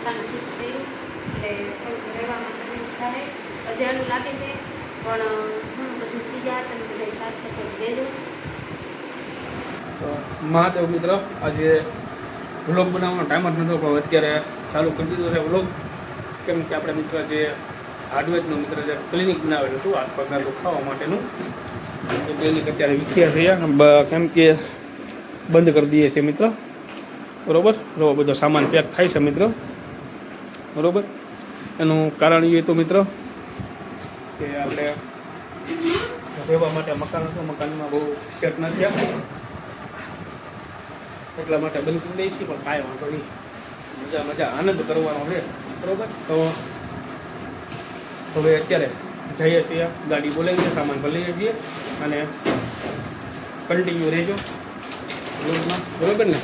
મકાન શીખ થયું એટલે થોડુંક રહેવામાં તકલીફ થાય, અજાણું લાગે છે, પણ હું બધું થઈ ગયા. તમે બધા સાથ સપોર્ટ દેજો. તો મહાદેવ મિત્ર, આજે વ્લોગ બનાવવાનો ટાઈમ જ નહોતો, પણ અત્યારે ચાલુ કરી દીધો છે વ્લોગ. કેમ કે આપણે મિત્ર જે હાર્ડવેરનું મિત્ર જે ક્લિનિક બનાવેલું હતું હાથ પગના દુખાવા માટેનું, એ ક્લિનિક અત્યારે વિખ્યા છે. કેમ કે બંધ કરી દઈએ છીએ મિત્ર, બરાબર. એવો બધો સામાન પેક થાય છે મિત્ર, બરાબર. એનું કારણ એ હતું મિત્ર કે આપણે રહેવા માટે મકાન હતું, મકાનમાં બહુ સેટ ન થયા, એટલા માટે બંધ કરી દઈએ છીએ. પણ કાંઈ વાંધો નહીં, મજા આનંદ કરવાનો છે, બરાબર. તો હવે અત્યારે જઈએ છીએ, ગાડી બોલાવીએ, સામાન ભરી લઈએ છીએ અને કન્ટિન્યુ રહેજો રોડમાં, બરાબર ને?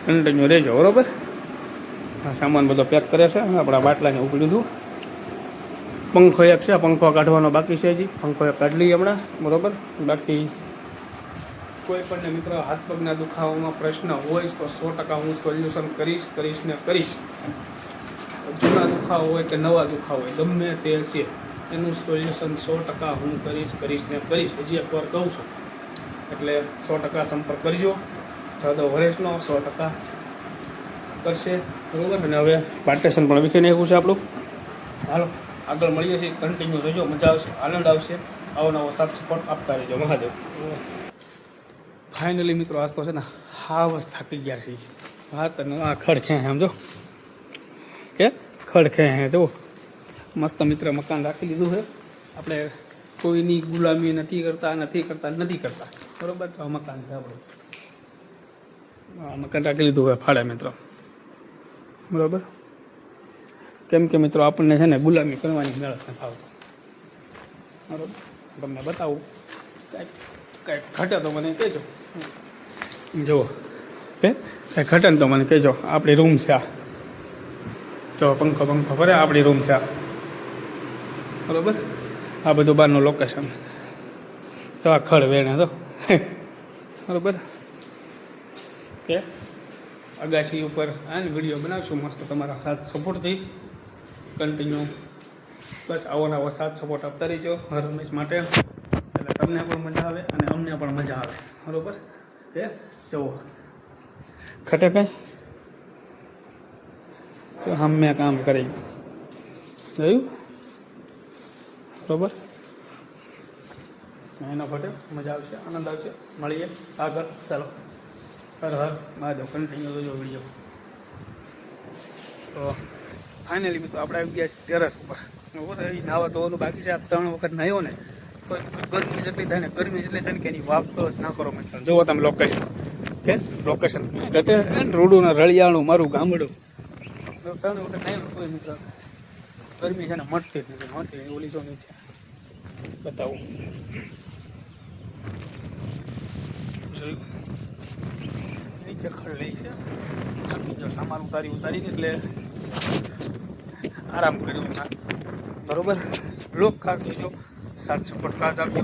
કન્ટિન્યુ રહેજો, બરાબર. આ સામાન બધો પેક કરે છે, આપણા બાટલાને ઉપડી લીધું. પંખો એક છે, પંખો કાઢવાનો બાકી છે, હજી પંખો એક કાઢી લઈએ હમણાં, બરાબર. બાકી કોઈ પણ મિત્ર હાથ પગના દુખાવામાં પ્રશ્ન હોય તો 100% હું સોલ્યુશન કરીશ ને કરીશ. જૂના દુખાવો હોય કે નવા દુખાવો હોય, ગમે તે છે, એનું સોલ્યુશન 100% હું કરીશ ને કરીશ. હજી એકવાર કહું છું, એટલે 100% સંપર્ક કરજો. જાદવ હરેશનો 100% કરશે, બરાબર. અને હવે પાર્ટેશન પણ વિખી નાખ્યું છે આપણું. હાલો આગળ મળીએ છીએ, કન્ટિન્યુ જોજો, મજા આવશે, આનંદ આવશે. આવો નવો સાથ સપોર્ટ આપતા રહેજો. મહાદેવ. ફાઇનલી મિત્રો, આજ તો છે ને હાવ જ થાકી ગયા છીએ. હા તને આ ખડખે સમજો કે ખડખે હે જો મસ્ત મિત્ર મકાન રાખી લીધું છે આપણે. કોઈની ગુલામી નથી કરતા, બરાબર. તો આ મકાન છે આપણું, મકાન રાખી લીધું હોય ફાળે મિત્રો, બરાબર. કેમ કે મિત્રો આપણને છે ને ગુલામી કરવાની મેળ નથી આવતો, બરાબર. તમને બતાવું, કાંઈક ઘટે તો મને કહેજો. જુઓ કે કાંઈ ઘટે ને તો મને કહેજો. આપણી રૂમ છે આ, જો પંખો ફરે, આપણી રૂમ છે આ, બરાબર. આ બધું બહારનું લોકેશન, તો આ ખડ વેણે તો બરાબર. કે અગાસી ઉપર આ વિડીયો બનાવશું મસ્ત તમારા સાથ સપોર્ટથી કન્ટિન્યુ. બસ આવો નવો સાથ સપોર્ટ આપતા રહીજો હર હંમેશ માટે, એટલે તમને પણ મજા આવે અને અમને પણ મજા આવે, બરાબર. કે જુઓ ખટે કાંઈ તો અમે કામ કરી જોયું, બરાબર. એનો ફટે મજા આવશે, આનંદ આવશે. મળીએ આગળ, ચાલો. હર મહાદેવ. કન્ટિન્યુ જોજો વિડીયો. તો ફાઇનલી મિત્રો આપણે આવી ગયા ટેરેસ ઉપર, બરાબર. એ નાવા ધોવાનું બાકી છે. આ 3 વખત નાહ્યો ને તો ગરમી જેટલી થાય ને કે એની વાત તો જ ના કરો મિત્રો. જુઓ તમે લોકેશન, કે લોકેશન ઘટે રૂડું રળિયાણું મારું ગામડું. 3 વખત નાહ્યો કોઈ મિત્ર ગરમી છે ને મળતી જ નથી. ઓલી જો નીચે બતાવું, નીચે ખડ લઈ છે. થાકી ગયો, સામાન ઉતારી એટલે આરામ કર્યું, બરાબર. બ્લોગ ખાસ જોજો, સાથ સપોર્ટ ખાસ આપજો.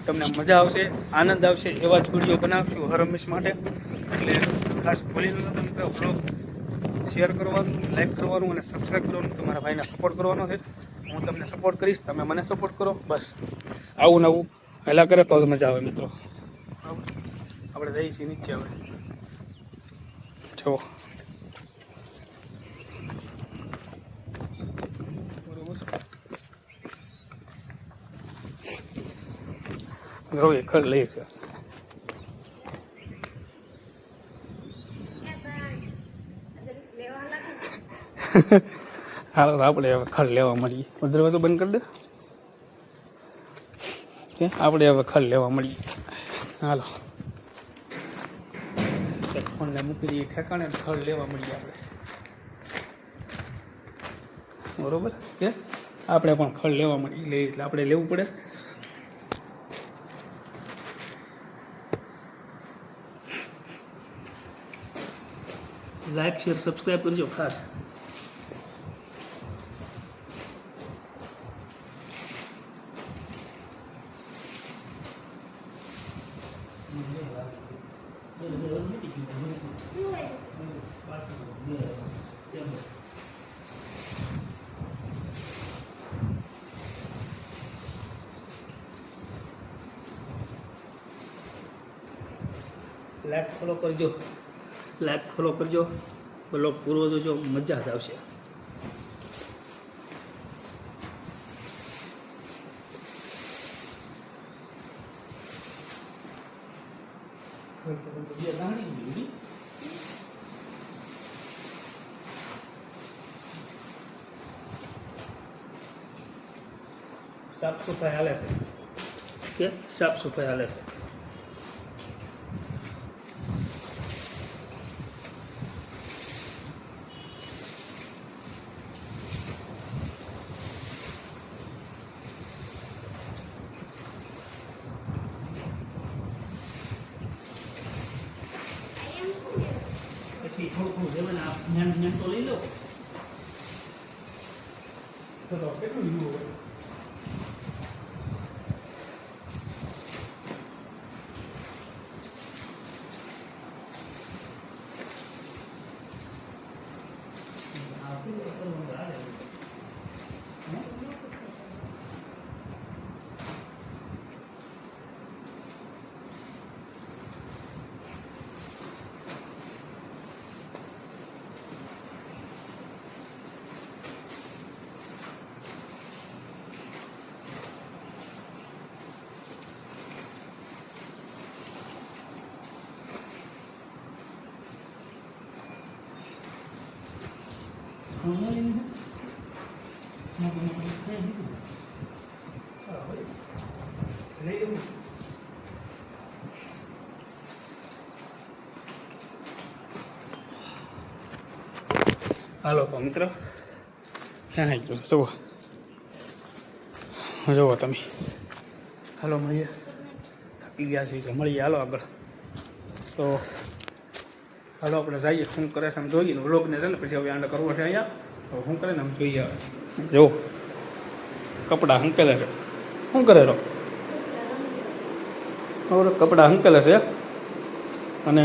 તમને મજા આવશે, આનંદ આવશે, એવા જ વિડીયો બનાવશું હર હંમેશ માટે. એટલે ખાસ ભૂલી ન જતા મિત્રો, બ્લોગ શેર કરવાનું, લાઈક કરવાનું અને સબસ્ક્રાઈબ કરવાનું. તમારા ભાઈને સપોર્ટ કરવાનો છે. હું તમને સપોર્ટ કરીશ, તમે મને સપોર્ટ કરો. બસ આવું નવું હેલા કરે તો જ મજા આવે મિત્રો, બરાબર. આપણે જઈએ છીએ નીચે. હવે જુઓ, બરાબર. ખડ લઈ છે. હાલો આપણે હવે ખડ લેવા મળીએ. દરવાજો બંધ કરી દે, કે આપણે હવે ખડ લેવા મળીએ. હાલો ફોનને મૂકી દઈએ ઠેકાણે, ખડ લેવા મળીએ આપણે, બરાબર. કે આપણે પણ ખડ લેવા મળીએ, એટલે આપણે લેવું પડે. લાઈક શેર સબસ્ક્રાઈબ કરજો ખાસ. લાઈક ફોલો કરજો, લાઈક ફોલો કરજો, બ્લોગ પૂરો જોજો, મજા જ આવશે. સાફ સફાઈ હાલે છે કે સાફ સફાઈ હાલે છે. પછી થોડું જેવું જ્ઞાન તો લઈ લો. ચલો કેટલું લીધું હોય? હાલો તો મિત્ર, ક્યાં આવી ગયો જુઓ, જુઓ તમે. હાલો મળીએ, થાકી ગયા છીએ, મળીએ હાલો આગળ. તો હાલો આપણે જઈએ, શું કરે છે આમ જોઈએ ને, વ્લોગને છે ને પછી હવે આને કરવો છે અહીંયા, તો શું કરે ને આમ જોઈએ. જો કપડાં હંકેલે છે, શું કરે રો કપડાં હંકેલે છે. અને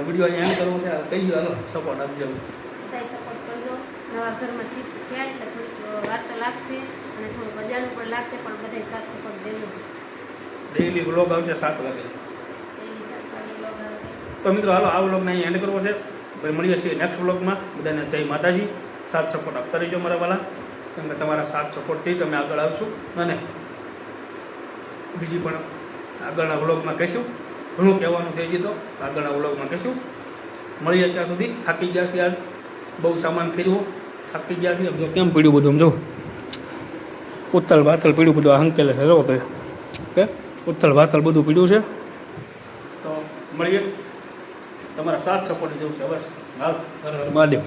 વિડીયો અહીંયા એમ કરવો છે, કહી દો હાલો સપોર્ટ આપજો. બધાય સપોર્ટ કરજો. નવા ઘરમાં શિફ્ટ થયા એટલે થોડીક વાર તો લાગશે અને થોડુંક અજાણું પણ લાગશે, પણ બધાય સાથ સપોર્ટ દેજો. ડેઈલી વ્લોગ આવશે 7 વાગે. ડેઈલી 7 વાગે વ્લોગ આવશે. તો મિત્રો હાલો આ વ્લોગને અહીં એન્ડ કરવો છે. પછી મળીએ છીએ નેક્સ્ટ વ્લોગમાં. બધાને જય માતાજી. સાથ સપોર્ટ આપતા રહીજો મારા વાલા, કેમ કે તમારા સાથ સપોર્ટથી જ અમે આગળ આવશું. અને બીજી પણ આગળના વ્લોગમાં કહીશું, ઘણું કહેવાનું છે હજી તો આગળના વ્લોગમાં કહીશું. મળીએ ત્યાં સુધી. થાકી ગયા છીએ, આજ બહુ સામાન ફેરવો, થાકી ગયા છીએ. જો કેમ પીડ્યું બધું, જો ઉથલ ભાથલ પીડ્યું બધું, આ હંકેલે છે જો તો કે ઉથલ ભાથલ બધું પીડ્યું છે. તો મળીએ, તમારા સાથ સપોર્ટ જેવું છે. બસ હાલ, હર હર મહાદેવ.